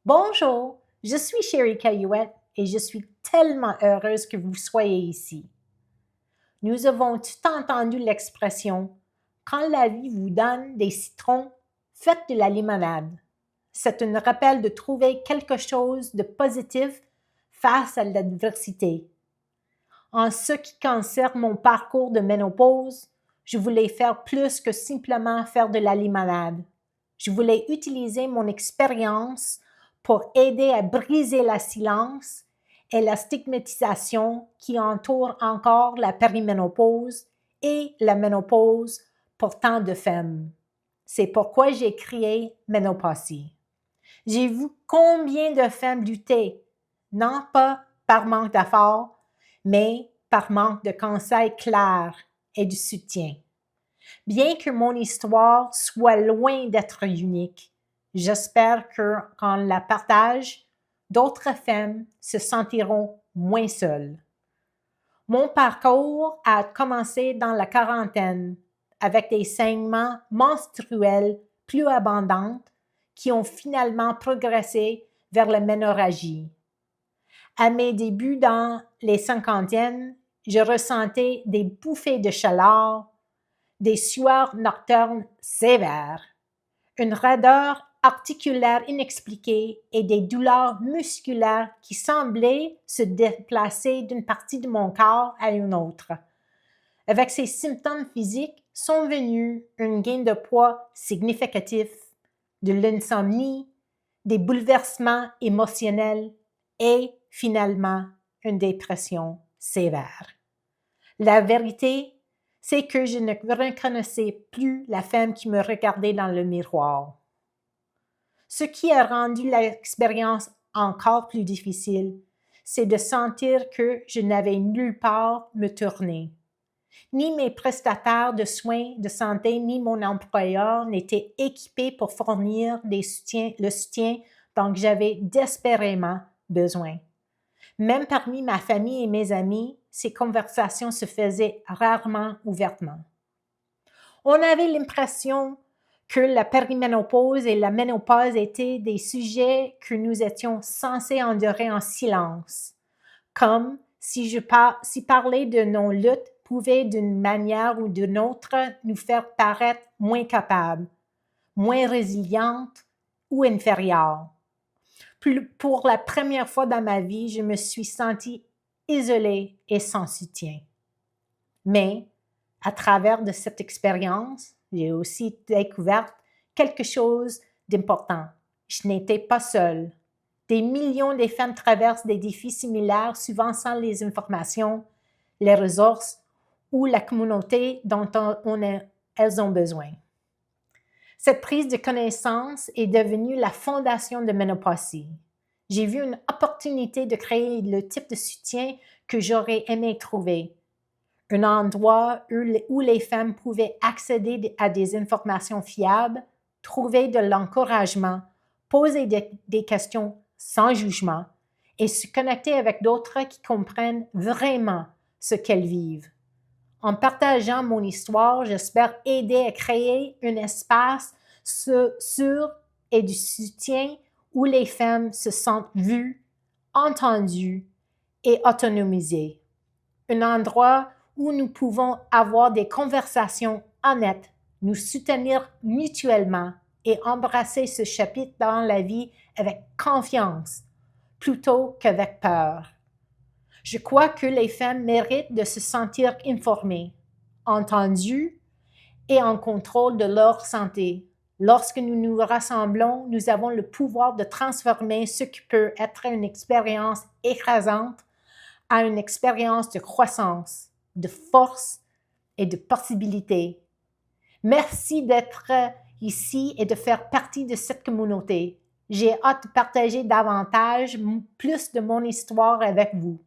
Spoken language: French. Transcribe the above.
Bonjour, je suis Chérie Caillouette et je suis tellement heureuse que vous soyez ici. Nous avons tout entendu l'expression quand la vie vous donne des citrons, faites de la limonade. C'est un rappel de trouver quelque chose de positif face à l'adversité. En ce qui concerne mon parcours de ménopause, je voulais faire plus que simplement faire de la limonade. Je voulais utiliser mon expérience pour aider à briser le silence et la stigmatisation qui entoure encore la périménopause et la ménopause pour tant de femmes. C'est pourquoi j'ai créé Ménopausie. J'ai vu combien de femmes luttaient, non pas par manque d'efforts, mais par manque de conseils clairs et de soutien. Bien que mon histoire soit loin d'être unique, j'espère que quand la partage, d'autres femmes se sentiront moins seules. Mon parcours a commencé dans la quarantaine avec des saignements menstruels plus abondants qui ont finalement progressé vers la ménorrhagie. À mes débuts dans les cinquantaines, je ressentais des bouffées de chaleur, des sueurs nocturnes sévères, une raideur articulaire inexpliquée et des douleurs musculaires qui semblaient se déplacer d'une partie de mon corps à une autre. Avec ces symptômes physiques sont venus une gain de poids significatif, de l'insomnie, des bouleversements émotionnels et, finalement, une dépression sévère. La vérité, c'est que je ne reconnaissais plus la femme qui me regardait dans le miroir. Ce qui a rendu l'expérience encore plus difficile, c'est de sentir que je n'avais nulle part me tourner. Ni mes prestataires de soins de santé, ni mon employeur n'étaient équipés pour fournir le soutien dont j'avais désespérément besoin. Même parmi ma famille et mes amis, ces conversations se faisaient rarement ouvertement. On avait l'impression que la périménopause et la ménopause étaient des sujets que nous étions censés endurer en silence, comme si parler de nos luttes pouvait d'une manière ou d'une autre nous faire paraître moins capables, moins résilientes ou inférieures. Pour la première fois dans ma vie, je me suis sentie isolée et sans soutien. Mais, à travers de cette expérience, j'ai aussi découvert quelque chose d'important. Je n'étais pas seule. Des millions de femmes traversent des défis similaires, souvent sans les informations, les ressources ou la communauté dont elles ont besoin. Cette prise de connaissance est devenue la fondation de Ménopausie. J'ai vu une opportunité de créer le type de soutien que j'aurais aimé trouver. Un endroit où les femmes pouvaient accéder à des informations fiables, trouver de l'encouragement, poser des questions sans jugement et se connecter avec d'autres qui comprennent vraiment ce qu'elles vivent. En partageant mon histoire, j'espère aider à créer un espace sûr et du soutien où les femmes se sentent vues, entendues et autonomisées. Un endroit où nous pouvons avoir des conversations honnêtes, nous soutenir mutuellement et embrasser ce chapitre dans la vie avec confiance plutôt qu'avec peur. Je crois que les femmes méritent de se sentir informées, entendues et en contrôle de leur santé. Lorsque nous nous rassemblons, nous avons le pouvoir de transformer ce qui peut être une expérience écrasante à une expérience de croissance, de force et de possibilité. Merci d'être ici et de faire partie de cette communauté. J'ai hâte de partager davantage, plus de mon histoire avec vous.